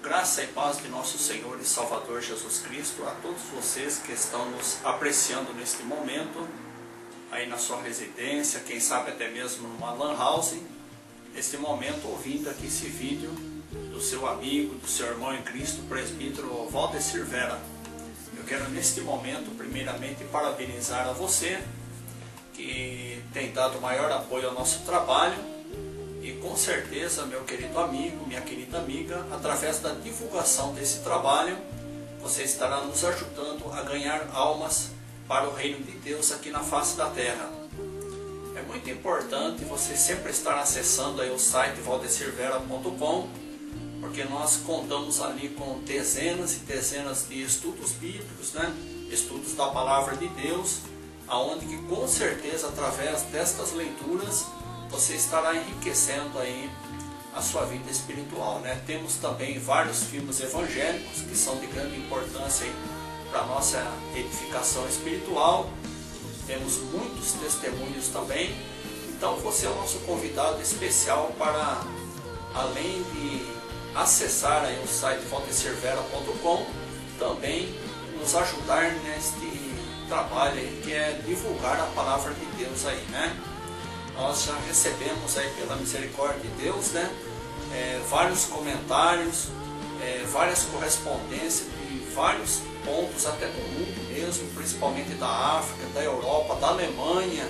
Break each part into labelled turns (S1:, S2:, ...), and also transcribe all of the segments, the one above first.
S1: Graça e paz de nosso Senhor e Salvador Jesus Cristo a todos vocês que estão nos apreciando neste momento, aí na sua residência, quem sabe até mesmo numa lan house, neste momento ouvindo aqui esse vídeo do seu amigo, do seu irmão em Cristo, presbítero Valdecir Vera. Eu quero neste momento primeiramente parabenizar a você que tem dado maior apoio ao nosso trabalho. E com certeza, meu querido amigo, minha querida amiga, através da divulgação desse trabalho, você estará nos ajudando a ganhar almas para o reino de Deus aqui na face da terra. É muito importante você sempre estar acessando aí o site valdecirvera.com, porque nós contamos ali com dezenas e dezenas de estudos bíblicos, estudos da palavra de Deus, aonde que com certeza através destas leituras você estará enriquecendo aí a sua vida espiritual, Temos também vários filmes evangélicos que são de grande importância para a nossa edificação espiritual. Temos muitos testemunhos também. Então você é o nosso convidado especial para, além de acessar aí o site valdecirvera.com, também nos ajudar neste trabalho aí, que é divulgar a palavra de Deus aí, Nós já recebemos aí pela misericórdia de Deus, vários comentários, várias correspondências de vários pontos, até do mundo mesmo, principalmente da África, da Europa, da Alemanha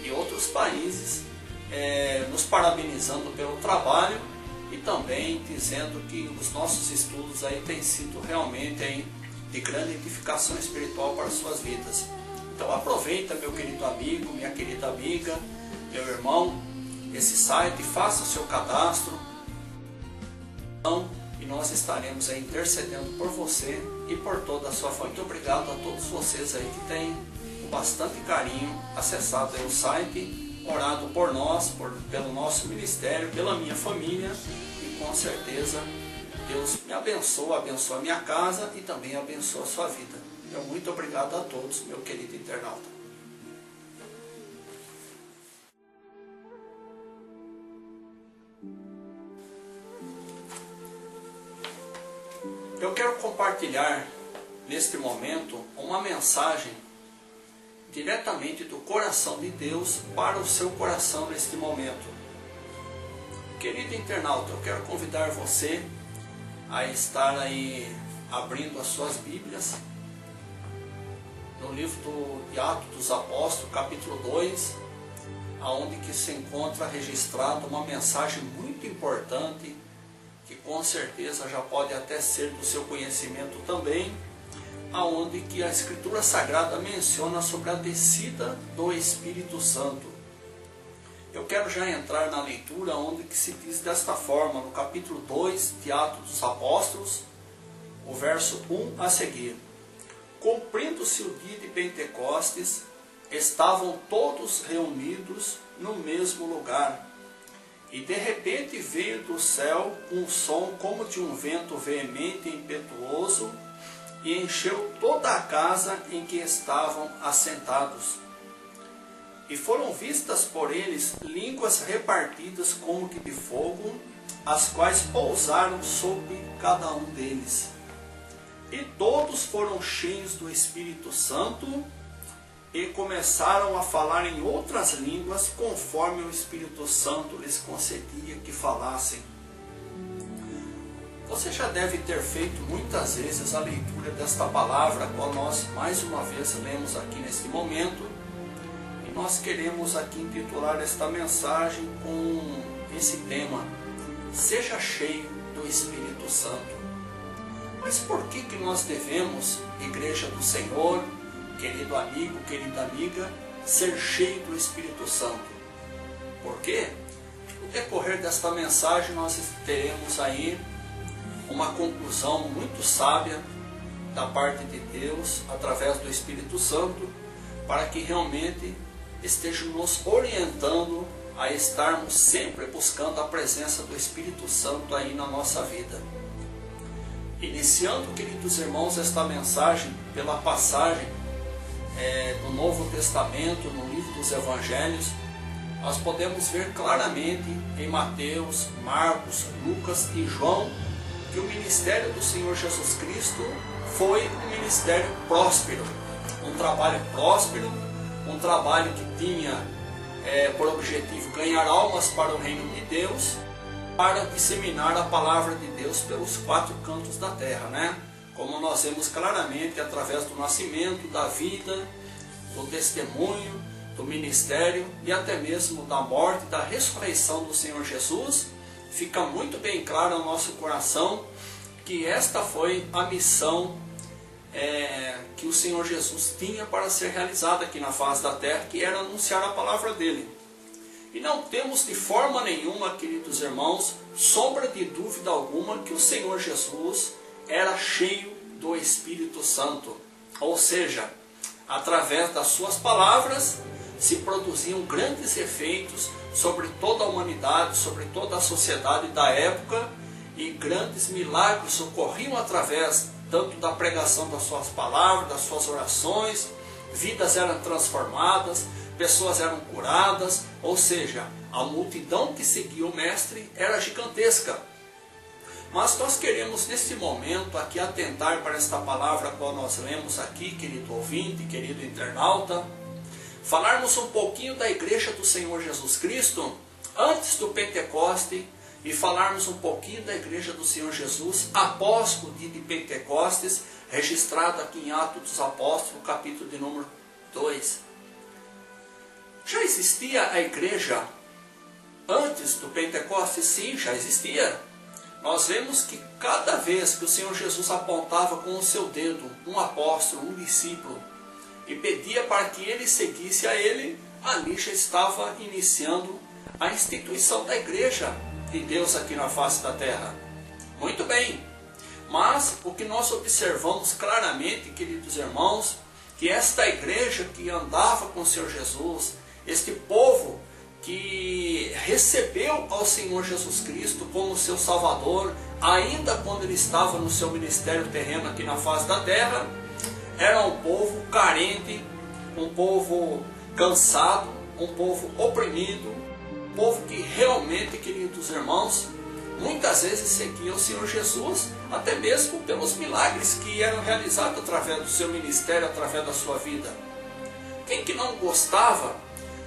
S1: e outros países, nos parabenizando pelo trabalho e também dizendo que os nossos estudos aí têm sido realmente aí de grande edificação espiritual para as suas vidas. Então aproveita, meu querido amigo, minha querida amiga, meu irmão, esse site, faça o seu cadastro e nós estaremos aí intercedendo por você e por toda a sua família. Muito obrigado a todos vocês aí que têm com bastante carinho acessado aí o site, orado por nós, pelo nosso ministério, pela minha família, e com certeza Deus me abençoa a minha casa e também abençoa a sua vida. Então, muito obrigado a todos, meu querido internauta. Eu quero compartilhar neste momento uma mensagem diretamente do coração de Deus para o seu coração neste momento. Querido internauta, eu quero convidar você a estar aí abrindo as suas Bíblias no livro de Atos dos Apóstolos, capítulo 2, aonde que se encontra registrada uma mensagem muito importante, que com certeza já pode até ser do seu conhecimento também, aonde que a Escritura Sagrada menciona sobre a descida do Espírito Santo. Eu quero já entrar na leitura onde que se diz desta forma, no capítulo 2 de Atos dos Apóstolos, o verso 1 a seguir. Cumprindo-se o dia de Pentecostes, estavam todos reunidos no mesmo lugar. E de repente veio do céu um som como de um vento veemente e impetuoso, e encheu toda a casa em que estavam assentados. E foram vistas por eles línguas repartidas como que de fogo, as quais pousaram sobre cada um deles. E todos foram cheios do Espírito Santo, e começaram a falar em outras línguas, conforme o Espírito Santo lhes concedia que falassem. Você já deve ter feito muitas vezes a leitura desta palavra, a qual nós mais uma vez lemos aqui neste momento, e nós queremos aqui intitular esta mensagem com esse tema: seja cheio do Espírito Santo. Mas por que nós devemos, Igreja do Senhor, querido amigo, querida amiga, ser cheio do Espírito Santo? Porque no decorrer desta mensagem nós teremos aí uma conclusão muito sábia da parte de Deus, através do Espírito Santo, para que realmente esteja nos orientando a estarmos sempre buscando a presença do Espírito Santo aí na nossa vida. Iniciando, queridos irmãos, esta mensagem pela passagem do Novo Testamento, no livro dos Evangelhos, nós podemos ver claramente em Mateus, Marcos, Lucas e João que o ministério do Senhor Jesus Cristo foi um ministério próspero, um trabalho próspero, um trabalho que tinha por objetivo ganhar almas para o reino de Deus, para disseminar a palavra de Deus pelos 4 cantos da terra, né? Como nós vemos claramente através do nascimento, da vida, do testemunho, do ministério e até mesmo da morte, da ressurreição do Senhor Jesus, fica muito bem claro ao nosso coração que esta foi a missão que o Senhor Jesus tinha para ser realizada aqui na face da terra, que era anunciar a palavra dele. E não temos de forma nenhuma, queridos irmãos, sombra de dúvida alguma que o Senhor Jesus era cheio do Espírito Santo. Ou seja, através das suas palavras se produziam grandes efeitos sobre toda a humanidade, sobre toda a sociedade da época, e grandes milagres ocorriam através tanto da pregação das suas palavras, das suas orações, vidas eram transformadas, pessoas eram curadas, ou seja, a multidão que seguia o Mestre era gigantesca. Mas nós queremos neste momento aqui atentar para esta palavra qual nós lemos aqui, querido ouvinte, querido internauta, falarmos um pouquinho da igreja do Senhor Jesus Cristo antes do Pentecoste e falarmos um pouquinho da igreja do Senhor Jesus após o dia de Pentecostes, registrado aqui em Atos dos Apóstolos, capítulo de número 2. Já existia a igreja antes do Pentecostes? Sim, já existia. Nós vemos que cada vez que o Senhor Jesus apontava com o seu dedo um apóstolo, um discípulo, e pedia para que ele seguisse a ele, ali já estava iniciando a instituição da igreja de Deus aqui na face da terra. Muito bem, mas o que nós observamos claramente, queridos irmãos, que esta igreja que andava com o Senhor Jesus, este povo que recebeu ao Senhor Jesus Cristo como seu Salvador, ainda quando ele estava no seu ministério terreno aqui na face da terra, era um povo carente, um povo cansado, um povo oprimido, um povo que realmente, queridos irmãos, muitas vezes seguia o Senhor Jesus, até mesmo pelos milagres que eram realizados através do seu ministério, através da sua vida. Quem que não gostava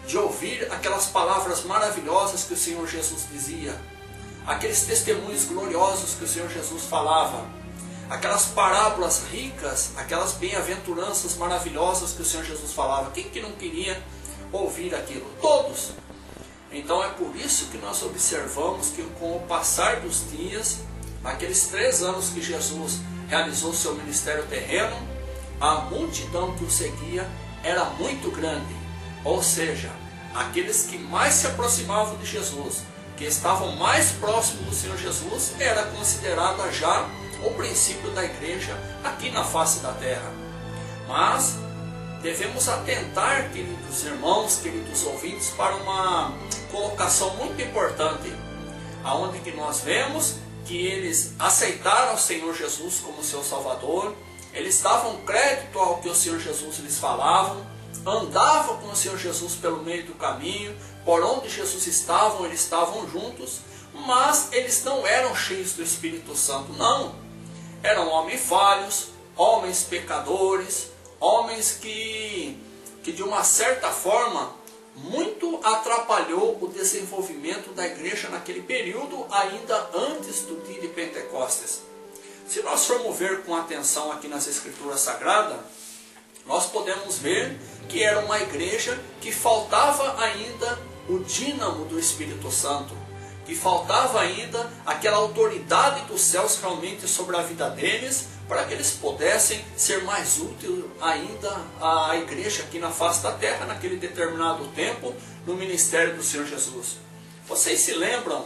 S1: de ouvir aquelas palavras maravilhosas que o Senhor Jesus dizia, aqueles testemunhos gloriosos que o Senhor Jesus falava, aquelas parábolas ricas, aquelas bem-aventuranças maravilhosas que o Senhor Jesus falava? Quem que não queria ouvir aquilo? Todos. Então é por isso que nós observamos que com o passar dos dias, aqueles 3 anos que Jesus realizou seu ministério terreno, a multidão que o seguia era muito grande. Ou seja, aqueles que mais se aproximavam de Jesus, que estavam mais próximos do Senhor Jesus, era considerada já o princípio da igreja aqui na face da terra. Mas devemos atentar, queridos irmãos, queridos ouvintes, para uma colocação muito importante, aonde que nós vemos que eles aceitaram o Senhor Jesus como seu Salvador, eles davam crédito ao que o Senhor Jesus lhes falava, andavam com o Senhor Jesus pelo meio do caminho, por onde Jesus estava, eles estavam juntos, mas eles não eram cheios do Espírito Santo, não. Eram homens falhos, homens pecadores, homens que de uma certa forma muito atrapalhou o desenvolvimento da igreja naquele período, ainda antes do dia de Pentecostes. Se nós formos ver com atenção aqui nas Escrituras Sagradas, nós podemos ver que era uma igreja que faltava ainda o dínamo do Espírito Santo, que faltava ainda aquela autoridade dos céus realmente sobre a vida deles, para que eles pudessem ser mais úteis ainda à igreja aqui na face da terra, naquele determinado tempo, no ministério do Senhor Jesus. Vocês se lembram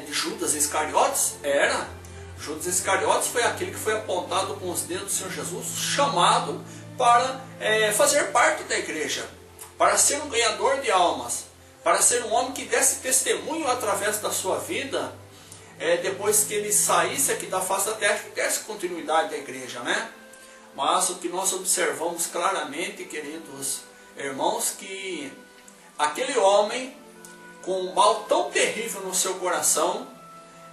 S1: de Judas Iscariotes? Judas Iscariotes foi aquele que foi apontado com os dedos do Senhor Jesus, chamado para fazer parte da igreja, para ser um ganhador de almas, para ser um homem que desse testemunho através da sua vida, depois que ele saísse aqui da face da terra, que desse continuidade à igreja, né? Mas o que nós observamos claramente, queridos irmãos, que aquele homem, com um mal tão terrível no seu coração,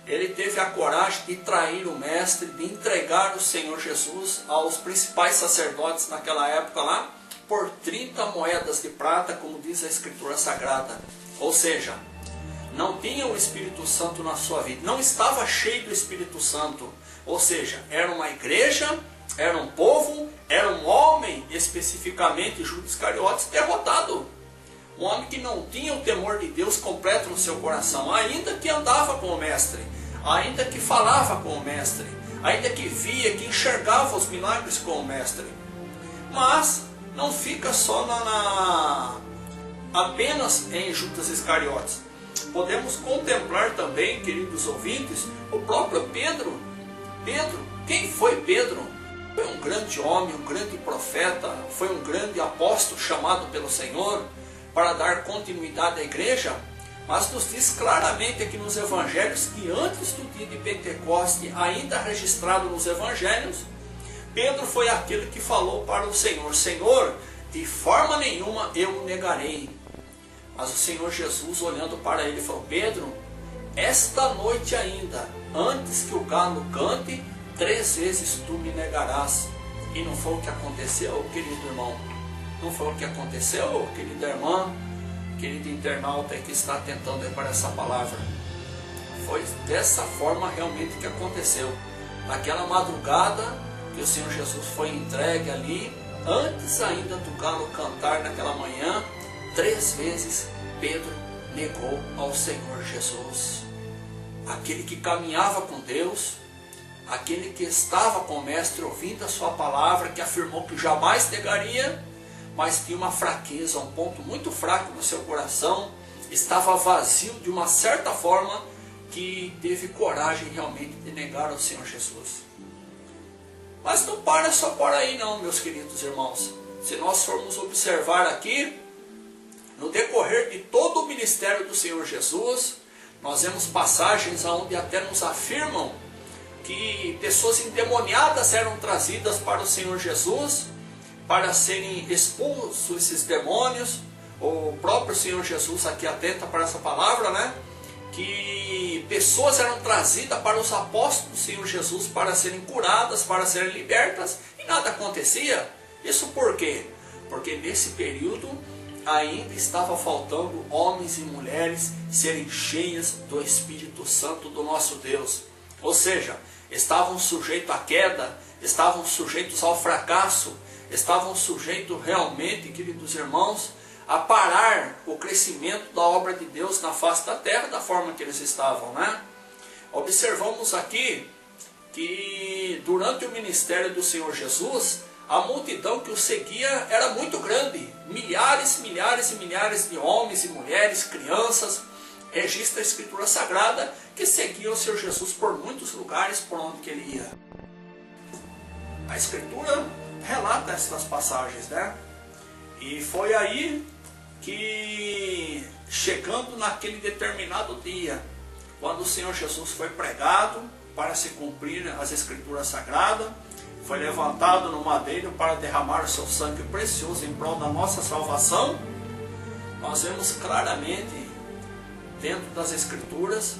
S1: ele teve a coragem de trair o mestre, de entregar o Senhor Jesus aos principais sacerdotes naquela época lá, por 30 moedas de prata, como diz a Escritura Sagrada. Ou seja, não tinha o Espírito Santo na sua vida, não estava cheio do Espírito Santo. Ou seja, era uma igreja, era um povo, era um homem, especificamente Judas Iscariotes, derrotado. Um homem que não tinha o temor de Deus completo no seu coração, ainda que andava com o mestre, ainda que falava com o mestre, ainda que via, que enxergava os milagres com o mestre. Mas não fica só apenas em Judas Iscariotes. Podemos contemplar também, queridos ouvintes, o próprio Pedro. Quem foi Pedro? Foi um grande homem, um grande profeta, foi um grande apóstolo chamado pelo Senhor para dar continuidade à igreja, mas nos diz claramente aqui nos evangelhos que antes do dia de Pentecoste, ainda registrado nos evangelhos, Pedro foi aquele que falou para o Senhor: Senhor, de forma nenhuma eu o negarei. Mas o Senhor Jesus, olhando para ele, falou: Pedro, esta noite ainda, antes que o galo cante, 3 vezes tu me negarás. E não foi o que aconteceu, querido irmão? Não foi o que aconteceu, querida irmã, querido internauta que está tentando reparar essa palavra? Foi dessa forma realmente que aconteceu. Naquela madrugada que o Senhor Jesus foi entregue ali, antes ainda do galo cantar naquela manhã, 3 vezes Pedro negou ao Senhor Jesus. Aquele que caminhava com Deus, aquele que estava com o mestre ouvindo a sua palavra, que afirmou que jamais negaria, mas tinha uma fraqueza, um ponto muito fraco no seu coração, estava vazio de uma certa forma, que teve coragem realmente de negar ao Senhor Jesus. Mas não para só por aí não, meus queridos irmãos. Se nós formos observar aqui, no decorrer de todo o ministério do Senhor Jesus, nós vemos passagens onde até nos afirmam que pessoas endemoniadas eram trazidas para o Senhor Jesus, para serem expulsos esses demônios. O próprio Senhor Jesus aqui atenta para essa palavra, né? Que pessoas eram trazidas para os apóstolos do Senhor Jesus para serem curadas, para serem libertas, e nada acontecia. Isso por quê? Porque nesse período ainda estava faltando homens e mulheres serem cheias do Espírito Santo do nosso Deus. Ou seja, estavam sujeitos à queda, estavam sujeitos ao fracasso, estavam sujeitos realmente, queridos irmãos, a parar o crescimento da obra de Deus na face da terra da forma que eles estavam, né? Observamos aqui que durante o ministério do Senhor Jesus, a multidão que o seguia era muito grande. Milhares e milhares de homens e mulheres, crianças, registra a Escritura Sagrada, que seguiam o Senhor Jesus por muitos lugares por onde que ele ia. A Escritura relata essas passagens, né? E foi aí que, chegando naquele determinado dia, quando o Senhor Jesus foi pregado para se cumprir as Escrituras Sagradas, foi levantado no madeiro para derramar o seu sangue precioso em prol da nossa salvação, nós vemos claramente dentro das Escrituras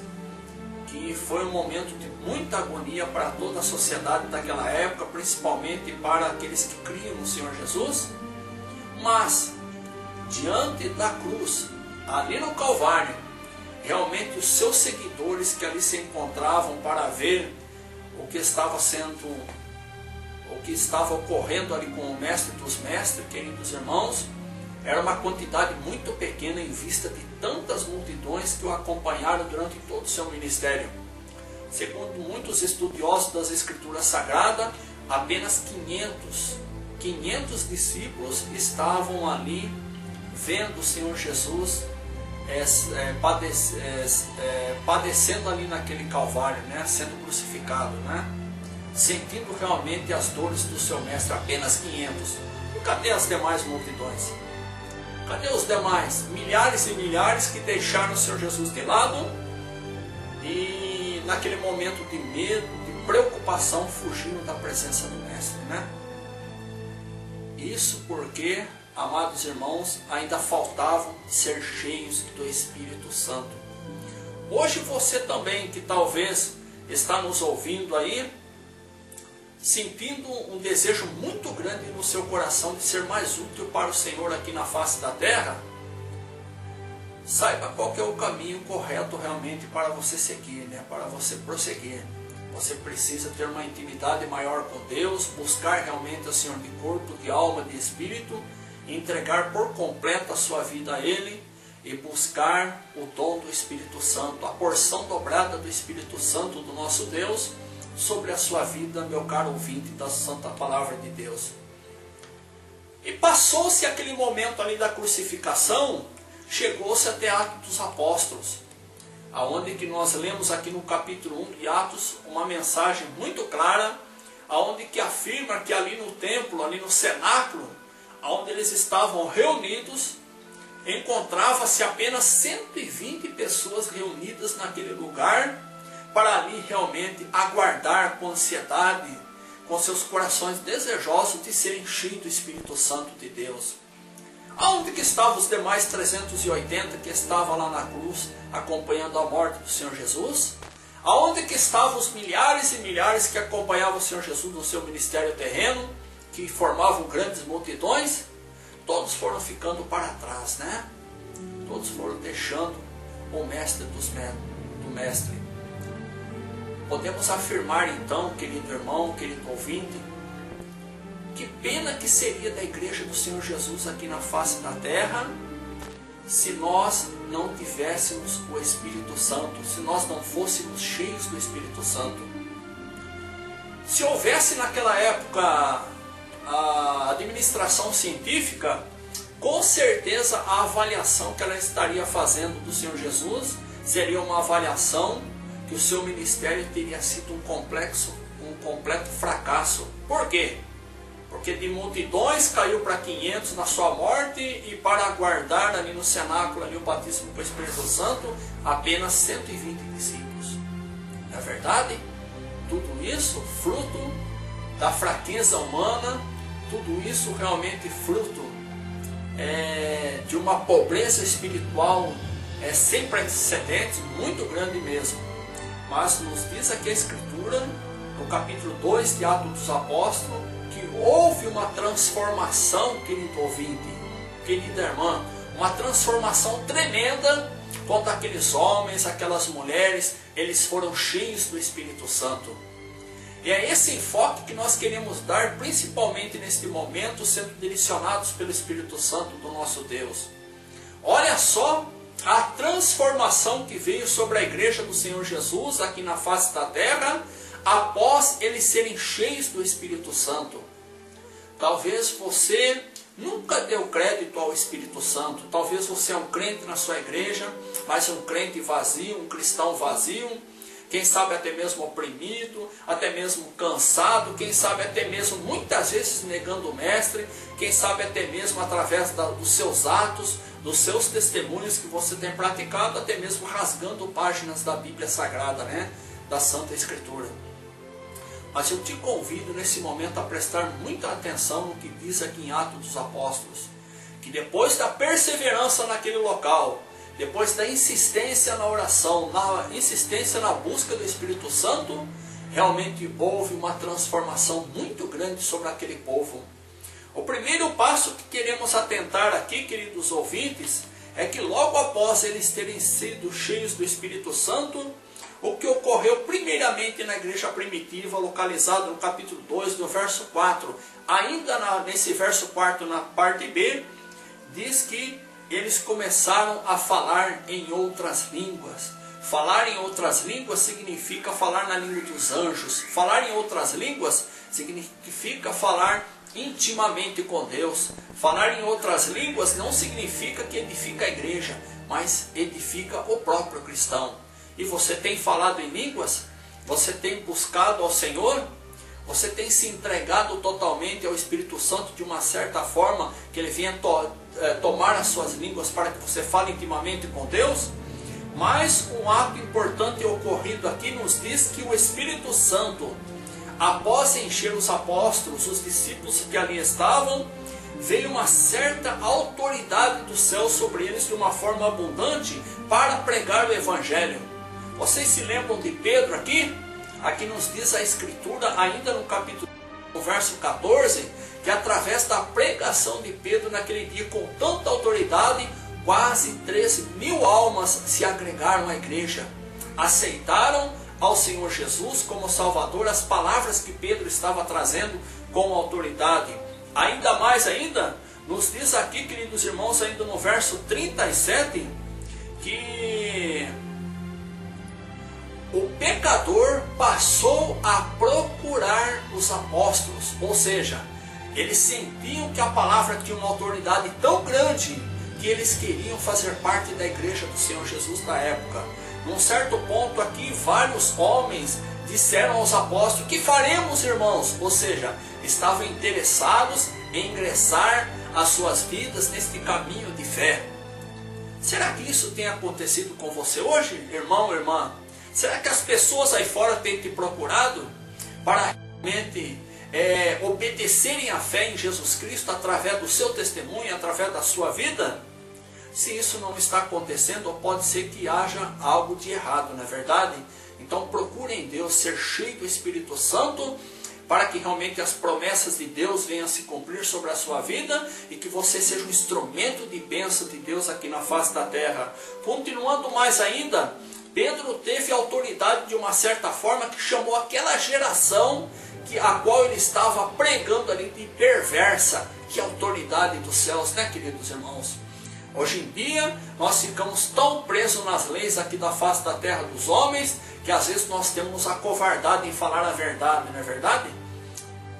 S1: que foi um momento de muita agonia para toda a sociedade daquela época, principalmente para aqueles que criam no Senhor Jesus. Mas, diante da cruz, ali no Calvário, realmente os seus seguidores que ali se encontravam para ver o que estava ocorrendo ali com o mestre dos mestres, queridos irmãos, era uma quantidade muito pequena em vista de tantas multidões que o acompanharam durante todo o seu ministério. Segundo muitos estudiosos das Escrituras Sagradas, apenas 500 discípulos estavam ali vendo o Senhor Jesus padecendo ali naquele Calvário, né, sendo crucificado, né, sentindo realmente as dores do seu mestre. Apenas 500. E cadê as demais multidões? Cadê os demais milhares e milhares que deixaram o Senhor Jesus de lado e naquele momento de medo, de preocupação, fugiram da presença do mestre, né? Isso porque, amados irmãos, ainda faltavam ser cheios do Espírito Santo. Hoje você também, que talvez está nos ouvindo aí, sentindo um desejo muito grande no seu coração de ser mais útil para o Senhor aqui na face da terra, saiba qual que é o caminho correto realmente para você seguir, né? Para você prosseguir. Você precisa ter uma intimidade maior com Deus, buscar realmente o Senhor de corpo, de alma, de espírito, entregar por completo a sua vida a Ele e buscar o dom do Espírito Santo, a porção dobrada do Espírito Santo do nosso Deus sobre a sua vida, meu caro ouvinte da Santa Palavra de Deus. E passou-se aquele momento ali da crucificação, chegou-se até Atos dos Apóstolos, aonde que nós lemos aqui no capítulo 1 de Atos uma mensagem muito clara, aonde que afirma que ali no templo, ali no cenáculo, onde eles estavam reunidos, encontrava-se apenas 120 pessoas reunidas naquele lugar, para ali realmente aguardar com ansiedade, com seus corações desejosos de serem cheios do Espírito Santo de Deus. Aonde que estavam os demais 380 que estavam lá na cruz, acompanhando a morte do Senhor Jesus? Aonde que estavam os milhares e milhares que acompanhavam o Senhor Jesus no seu ministério terreno, que formavam grandes multidões? Todos foram ficando para trás, né? Todos foram deixando o mestre do mestre. Podemos afirmar então, querido irmão, querido ouvinte, que pena que seria da igreja do Senhor Jesus aqui na face da terra, se nós não tivéssemos o Espírito Santo, se nós não fôssemos cheios do Espírito Santo. Se houvesse naquela época a administração científica, com certeza a avaliação que ela estaria fazendo do Senhor Jesus seria uma avaliação que o seu ministério teria sido um completo fracasso. Por quê? Porque de multidões caiu para 500 na sua morte, e para aguardar ali no cenáculo ali o batismo com o Espírito Santo, apenas 120 discípulos. Não é verdade? Tudo isso fruto da fraqueza humana, tudo isso realmente fruto de uma pobreza espiritual sem precedentes, muito grande mesmo. Mas nos diz aqui a Escritura, no capítulo 2 de Atos dos Apóstolos, que houve uma transformação, querido ouvinte, querida irmã, uma transformação tremenda quando aqueles homens, aquelas mulheres, eles foram cheios do Espírito Santo. E é esse enfoque que nós queremos dar, principalmente neste momento, sendo direcionados pelo Espírito Santo do nosso Deus. Olha só a transformação que veio sobre a igreja do Senhor Jesus aqui na face da terra, após eles serem cheios do Espírito Santo. Talvez você nunca deu crédito ao Espírito Santo. Talvez você é um crente na sua igreja, mas um crente vazio, um cristão vazio. Quem sabe até mesmo oprimido, até mesmo cansado, quem sabe até mesmo muitas vezes negando o mestre, quem sabe até mesmo através dos seus atos, dos seus testemunhos que você tem praticado, até mesmo rasgando páginas da Bíblia Sagrada, né? Da Santa Escritura. Mas eu te convido nesse momento a prestar muita atenção no que diz aqui em Atos dos Apóstolos, que depois da perseverança naquele local, depois da insistência na oração, na insistência na busca do Espírito Santo, realmente houve uma transformação muito grande sobre aquele povo. O primeiro passo que queremos atentar aqui, queridos ouvintes, é que logo após eles terem sido cheios do Espírito Santo, o que ocorreu primeiramente na igreja primitiva, localizado no capítulo 2, do verso 4, ainda nesse verso 4, na parte B, diz que eles começaram a falar em outras línguas. Falar em outras línguas significa falar na língua dos anjos. Falar em outras línguas significa falar intimamente com Deus. Falar em outras línguas não significa que edifica a igreja, mas edifica o próprio cristão. E você tem falado em línguas? Você tem buscado ao Senhor? Você tem se entregado totalmente ao Espírito Santo de uma certa forma, que Ele venha tomar as suas línguas para que você fale intimamente com Deus? Mas um ato importante ocorrido aqui nos diz que o Espírito Santo, após encher os apóstolos, os discípulos que ali estavam, veio uma certa autoridade do céu sobre eles de uma forma abundante para pregar o Evangelho. Vocês se lembram de Pedro aqui? Aqui nos diz a Escritura, ainda no capítulo, no verso 14, que através da pregação de Pedro naquele dia, com tanta autoridade, quase 13.000 almas se agregaram à igreja. Aceitaram ao Senhor Jesus como Salvador, as palavras que Pedro estava trazendo com autoridade. Ainda mais ainda, nos diz aqui, queridos irmãos, ainda no verso 37, que o pecador passou a procurar os apóstolos, ou seja, eles sentiam que a palavra tinha uma autoridade tão grande que eles queriam fazer parte da igreja do Senhor Jesus da época. Num certo ponto aqui, vários homens disseram aos apóstolos: que faremos, irmãos? Ou seja, estavam interessados em ingressar as suas vidas neste caminho de fé. Será que isso tem acontecido com você hoje, irmão, irmã? Será que as pessoas aí fora têm te procurado para realmente obedecerem à fé em Jesus Cristo através do seu testemunho, através da sua vida? Se isso não está acontecendo, pode ser que haja algo de errado, não é verdade? Então procure em Deus ser cheio do Espírito Santo, para que realmente as promessas de Deus venham a se cumprir sobre a sua vida e que você seja um instrumento de bênção de Deus aqui na face da terra. Continuando mais ainda, Pedro teve autoridade de uma certa forma que chamou aquela geração a qual ele estava pregando ali de perversa. Que autoridade dos céus, né, queridos irmãos? Hoje em dia, nós ficamos tão presos nas leis aqui da face da terra dos homens, que às vezes nós temos acovardado em falar a verdade, não é verdade?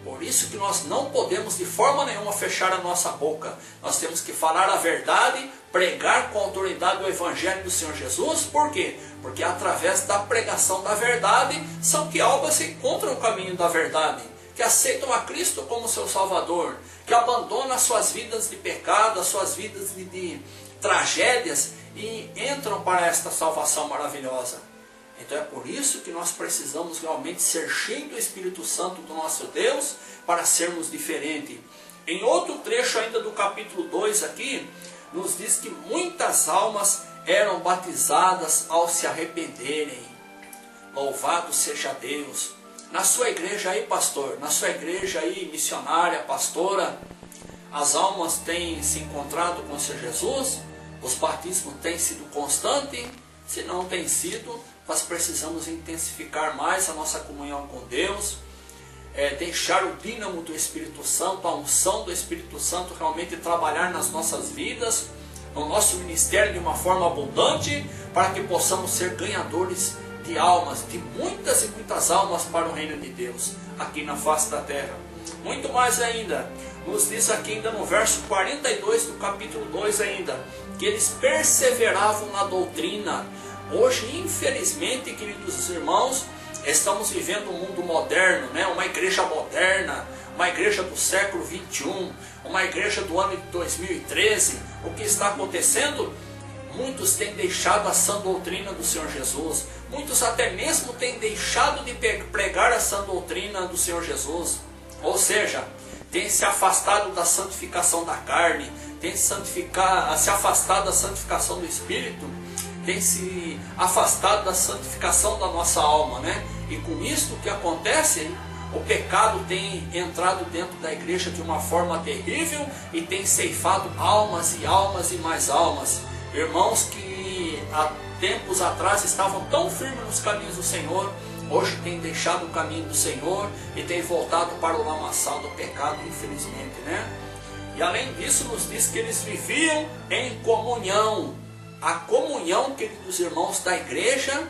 S1: Por isso que nós não podemos de forma nenhuma fechar a nossa boca. Nós temos que falar a verdade, pregar com autoridade o Evangelho do Senhor Jesus. Por quê? Porque através da pregação da verdade, são que almas encontram o caminho da verdade, que aceitam a Cristo como seu Salvador, que abandonam as suas vidas de pecado, as suas vidas de tragédias e entram para esta salvação maravilhosa. Então é por isso que nós precisamos realmente ser cheios do Espírito Santo do nosso Deus para sermos diferentes. Em outro trecho ainda do capítulo 2 aqui, nos diz que muitas almas eram batizadas ao se arrependerem. Louvado seja Deus! Na sua igreja aí, pastor, na sua igreja aí, missionária, pastora, as almas têm se encontrado com o Senhor Jesus? Os batismos têm sido constantes? Se não tem sido, nós precisamos intensificar mais a nossa comunhão com Deus, deixar o dínamo do Espírito Santo, a unção do Espírito Santo realmente trabalhar nas nossas vidas, no nosso ministério de uma forma abundante, para que possamos ser ganhadores de almas, de muitas e muitas almas para o reino de Deus, aqui na face da terra. Muito mais ainda, nos diz aqui ainda no verso 42 do capítulo 2 ainda, que eles perseveravam na doutrina. Hoje, infelizmente, queridos irmãos, estamos vivendo um mundo moderno, né? Uma igreja moderna, uma igreja do século 21, uma igreja do ano de 2013. O que está acontecendo? Muitos têm deixado a sã doutrina do Senhor Jesus. Muitos até mesmo têm deixado de pregar a sã doutrina do Senhor Jesus. Ou seja, têm se afastado da santificação da carne, têm se afastado da santificação do Espírito, têm se afastado da santificação da nossa alma, né? E com isso o que acontece? O pecado tem entrado dentro da igreja de uma forma terrível e tem ceifado almas e almas e mais almas. Irmãos que há tempos atrás estavam tão firmes nos caminhos do Senhor, hoje têm deixado o caminho do Senhor e têm voltado para o lamaçal do pecado, infelizmente, né? E além disso nos diz que eles viviam em comunhão. A comunhão, queridos irmãos, da igreja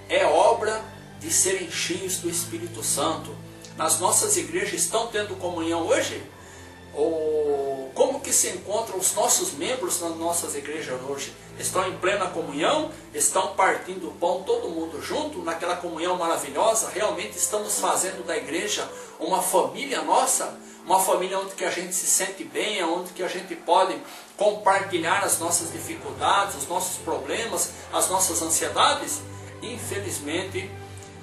S1: é obra de serem cheios do Espírito Santo. Nas nossas igrejas estão tendo comunhão hoje? Ou como que se encontram os nossos membros nas nossas igrejas hoje? Estão em plena comunhão? Estão partindo o pão todo mundo junto, naquela comunhão maravilhosa? Realmente estamos fazendo da igreja uma família nossa? Uma família onde que a gente se sente bem, onde que a gente pode compartilhar as nossas dificuldades, os nossos problemas, as nossas ansiedades? Infelizmente,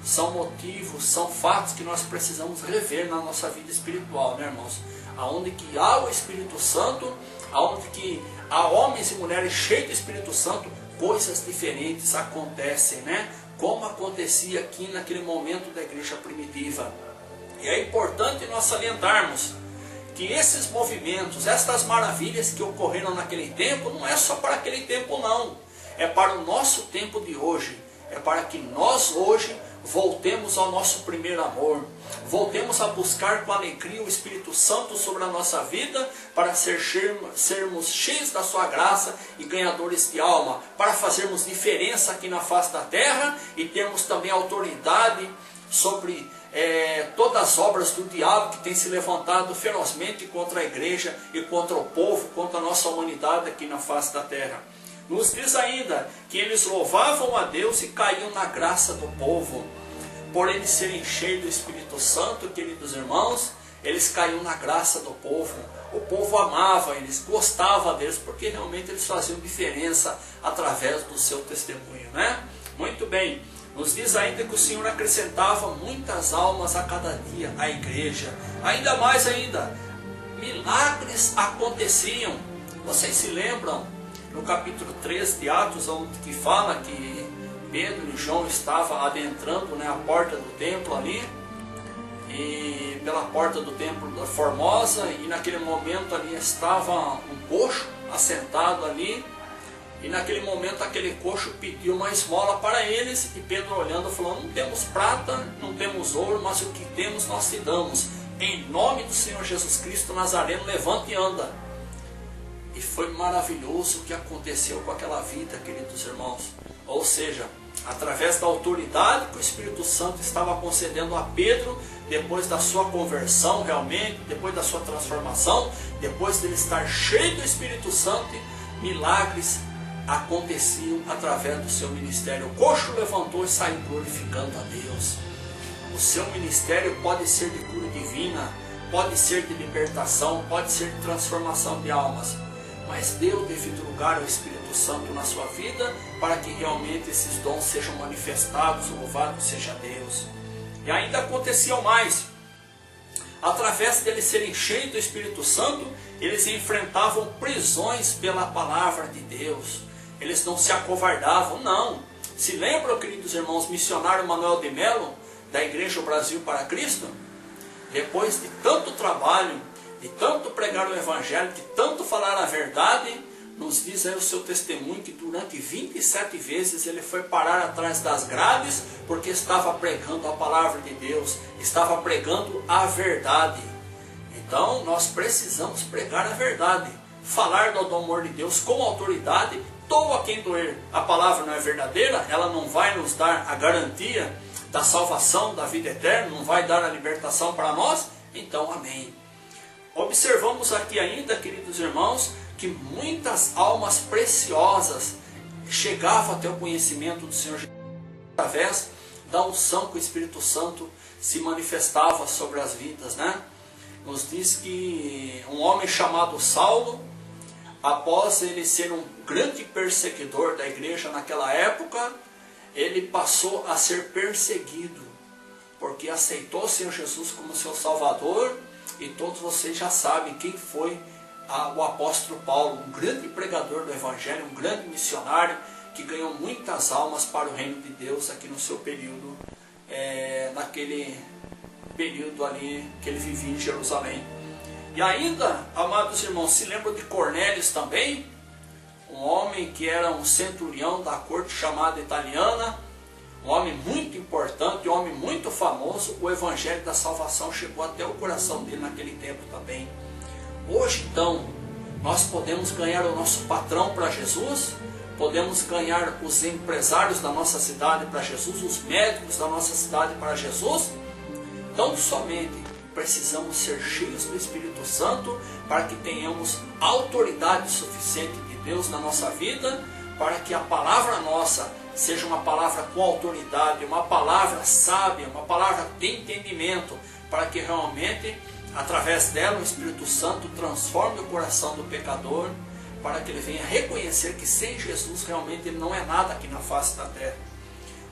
S1: são motivos, são fatos que nós precisamos rever na nossa vida espiritual, né, irmãos? Aonde que há o Espírito Santo, aonde que há homens e mulheres cheios do Espírito Santo, coisas diferentes acontecem, né? como acontecia aqui naquele momento da igreja primitiva. E é importante nós salientarmos que esses movimentos, estas maravilhas que ocorreram naquele tempo, não é só para aquele tempo não, é para o nosso tempo de hoje, é para que nós hoje voltemos ao nosso primeiro amor, voltemos a buscar com alegria o Espírito Santo sobre a nossa vida, para sermos cheios da sua graça e ganhadores de alma, para fazermos diferença aqui na face da terra e termos também autoridade sobre todas as obras do diabo que tem se levantado ferozmente contra a igreja e contra o povo, contra a nossa humanidade aqui na face da terra. Nos diz ainda que eles louvavam a Deus e caíam na graça do povo. Por eles serem cheios do Espírito Santo, queridos irmãos, eles caíam na graça do povo. O povo amava eles, gostava deles, porque realmente eles faziam diferença através do seu testemunho, né? Muito bem, nos diz ainda que o Senhor acrescentava muitas almas a cada dia à igreja. Ainda mais ainda, milagres aconteciam. Vocês se lembram? No capítulo 3 de Atos, onde que fala que Pedro e João estavam adentrando, né, a porta do templo ali, e pela porta do templo da Formosa, e naquele momento ali estava um coxo assentado ali, e naquele momento aquele coxo pediu uma esmola para eles, e Pedro olhando falou: não temos prata, não temos ouro, mas o que temos nós te damos. Em nome do Senhor Jesus Cristo Nazareno, levanta e anda. E foi maravilhoso o que aconteceu com aquela vida, queridos irmãos. Ou seja, através da autoridade que o Espírito Santo estava concedendo a Pedro, depois da sua conversão realmente, depois da sua transformação, depois dele estar cheio do Espírito Santo, milagres aconteciam através do seu ministério. O coxo levantou e saiu glorificando a Deus. O seu ministério pode ser de cura divina, pode ser de libertação, pode ser de transformação de almas. Mas dê o devido lugar ao Espírito Santo na sua vida, para que realmente esses dons sejam manifestados, louvado seja Deus. E ainda aconteciam mais. Através deles serem cheios do Espírito Santo, eles enfrentavam prisões pela palavra de Deus. Eles não se acovardavam, não. Se lembram, queridos irmãos, missionário Manuel de Melo, da Igreja Brasil para Cristo? Depois de tanto trabalho, de tanto pregar o Evangelho, de tanto falar a verdade, nos diz aí o seu testemunho que durante 27 vezes ele foi parar atrás das grades, porque estava pregando a palavra de Deus, estava pregando a verdade. Então nós precisamos pregar a verdade, falar do amor de Deus com autoridade, doa quem doer. A palavra não é verdadeira, ela não vai nos dar a garantia da salvação, da vida eterna, não vai dar a libertação para nós, então amém. Observamos aqui ainda, queridos irmãos, que muitas almas preciosas chegavam até o conhecimento do Senhor Jesus através da unção que o Espírito Santo se manifestava sobre as vidas, né? Nos diz que um homem chamado Saulo, após ele ser um grande perseguidor da igreja naquela época, ele passou a ser perseguido, porque aceitou o Senhor Jesus como seu Salvador. E todos vocês já sabem quem foi o apóstolo Paulo, um grande pregador do Evangelho, um grande missionário, que ganhou muitas almas para o reino de Deus aqui no seu período, naquele período ali que ele vivia em Jerusalém. E ainda, amados irmãos, se lembram de Cornélio também? Um homem que era um centurião da corte chamada italiana, um homem muito importante, um homem muito famoso. O Evangelho da salvação chegou até o coração dele naquele tempo também. Hoje então, nós podemos ganhar o nosso patrão para Jesus, podemos ganhar os empresários da nossa cidade para Jesus, os médicos da nossa cidade para Jesus. Tão somente precisamos ser cheios do Espírito Santo para que tenhamos autoridade suficiente de Deus na nossa vida, para que a palavra nossa seja uma palavra com autoridade, uma palavra sábia, uma palavra de entendimento, para que realmente, através dela, o Espírito Santo transforme o coração do pecador, para que ele venha reconhecer que sem Jesus realmente ele não é nada aqui na face da terra.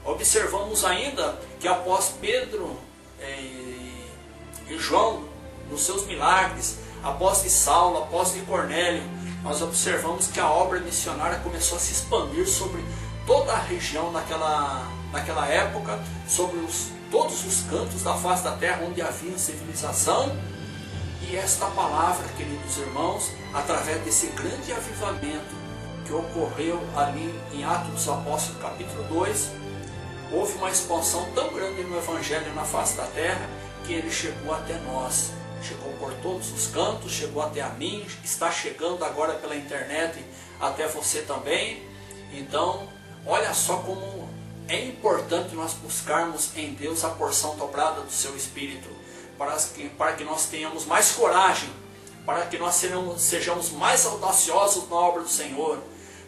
S1: Observamos ainda que após Pedro e João, nos seus milagres, após de Saulo, após de Cornélio, nós observamos que a obra missionária começou a se expandir sobre toda a região naquela época, sobre todos os cantos da face da terra onde havia civilização. E esta palavra, queridos irmãos, através desse grande avivamento que ocorreu ali em Atos dos Apóstolos, capítulo 2, houve uma expansão tão grande no Evangelho na face da terra, que ele chegou até nós. Chegou por todos os cantos, chegou até a mim, está chegando agora pela internet até você também. Então, olha só como é importante nós buscarmos em Deus a porção dobrada do seu Espírito, para que nós tenhamos mais coragem, para que nós sejamos mais audaciosos na obra do Senhor,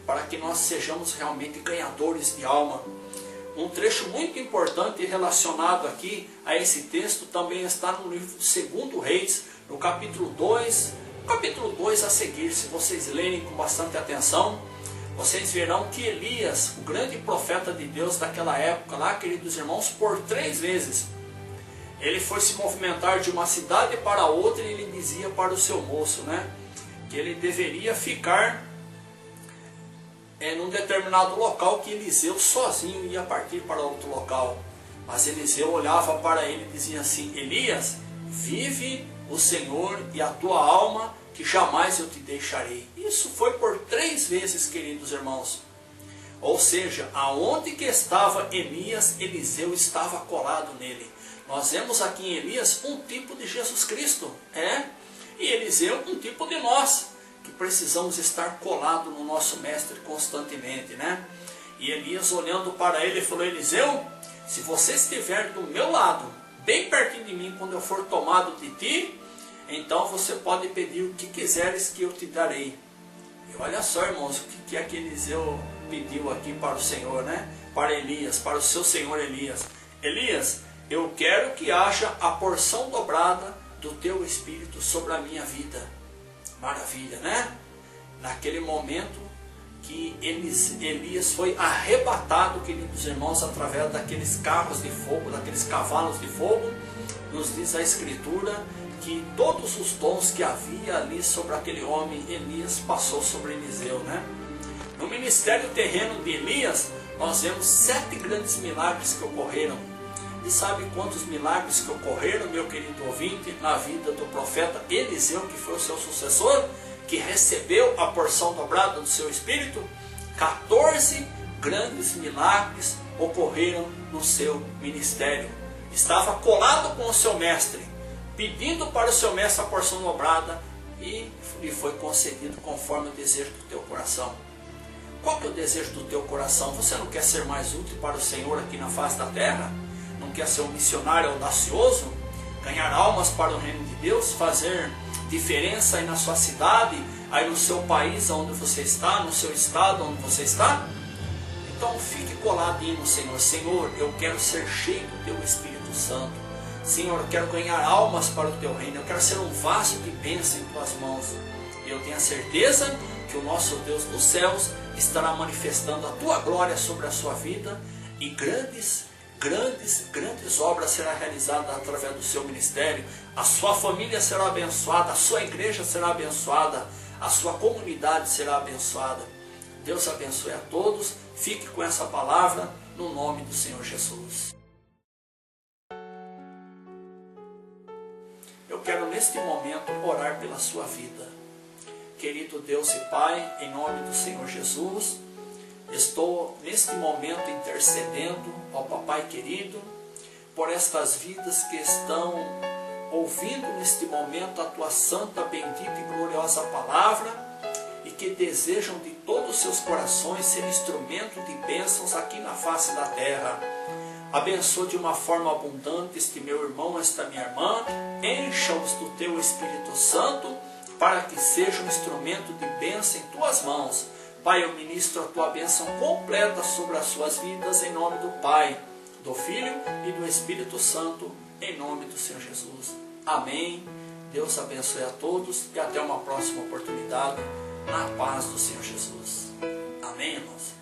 S1: para que nós sejamos realmente ganhadores de alma. Um trecho muito importante relacionado aqui a esse texto também está no livro de 2 Reis, no capítulo 2. Capítulo 2 a seguir, se vocês lerem com bastante atenção, vocês verão que Elias, o grande profeta de Deus daquela época lá, queridos irmãos, por 3 vezes, ele foi se movimentar de uma cidade para outra e ele dizia para o seu moço, que ele deveria ficar num determinado local, que Eliseu sozinho ia partir para outro local. Mas Eliseu olhava para ele e dizia assim: Elias, vive o Senhor e a tua alma, que jamais eu te deixarei. Isso foi por 3 vezes, queridos irmãos. Ou seja, aonde que estava Elias, Eliseu estava colado nele. Nós vemos aqui em Elias um tipo de Jesus Cristo, e Eliseu um tipo de nós, que precisamos estar colado no nosso mestre constantemente, E Elias, olhando para ele, falou: Eliseu, se você estiver do meu lado, bem pertinho de mim, quando eu for tomado de ti, então você pode pedir o que quiseres que eu te darei. E olha só, irmãos, o que é que Eliseu pediu aqui para o Senhor, Para Elias, para o seu senhor Elias. Elias, eu quero que haja a porção dobrada do teu Espírito sobre a minha vida. Maravilha, Naquele momento que Elias foi arrebatado, queridos irmãos, através daqueles carros de fogo, daqueles cavalos de fogo, nos diz a Escritura que todos os dons que havia ali sobre aquele homem, Elias passou sobre Eliseu, No ministério terreno de Elias, nós vemos 7 grandes milagres que ocorreram. E sabe quantos milagres que ocorreram, meu querido ouvinte, na vida do profeta Eliseu, que foi o seu sucessor, que recebeu a porção dobrada do seu Espírito? 14 grandes milagres ocorreram no seu ministério. Estava colado com o seu mestre, pedindo para o seu mestre a porção dobrada, e lhe foi concedido conforme o desejo do teu coração. Qual que é o desejo do teu coração? Você não quer ser mais útil para o Senhor aqui na face da terra? Não quer ser um missionário audacioso? Ganhar almas para o reino de Deus? Fazer diferença aí na sua cidade, aí no seu país onde você está, no seu estado onde você está? Então fique coladinho no Senhor. Senhor, eu quero ser cheio do teu Espírito Santo. Senhor, eu quero ganhar almas para o teu reino. Eu quero ser um vaso de bênção em tuas mãos. E eu tenho a certeza que o nosso Deus dos céus estará manifestando a tua glória sobre a sua vida, e grandes obras serão realizadas através do seu ministério. A sua família será abençoada, a sua igreja será abençoada, a sua comunidade será abençoada. Deus abençoe a todos. Fique com essa palavra no nome do Senhor Jesus. Eu quero neste momento orar pela sua vida. Querido Deus e Pai, em nome do Senhor Jesus, estou neste momento intercedendo, ó Papai querido, por estas vidas que estão ouvindo neste momento a Tua santa, bendita e gloriosa palavra, e que desejam de todos os seus corações ser instrumento de bênçãos aqui na face da terra. Abençoa de uma forma abundante este meu irmão, esta minha irmã, encha-os do Teu Espírito Santo, para que seja um instrumento de bênção em Tuas mãos. Pai, eu ministro a Tua bênção completa sobre as suas vidas, em nome do Pai, do Filho e do Espírito Santo, em nome do Senhor Jesus. Amém. Deus abençoe a todos e até uma próxima oportunidade, na paz do Senhor Jesus. Amém, irmãos.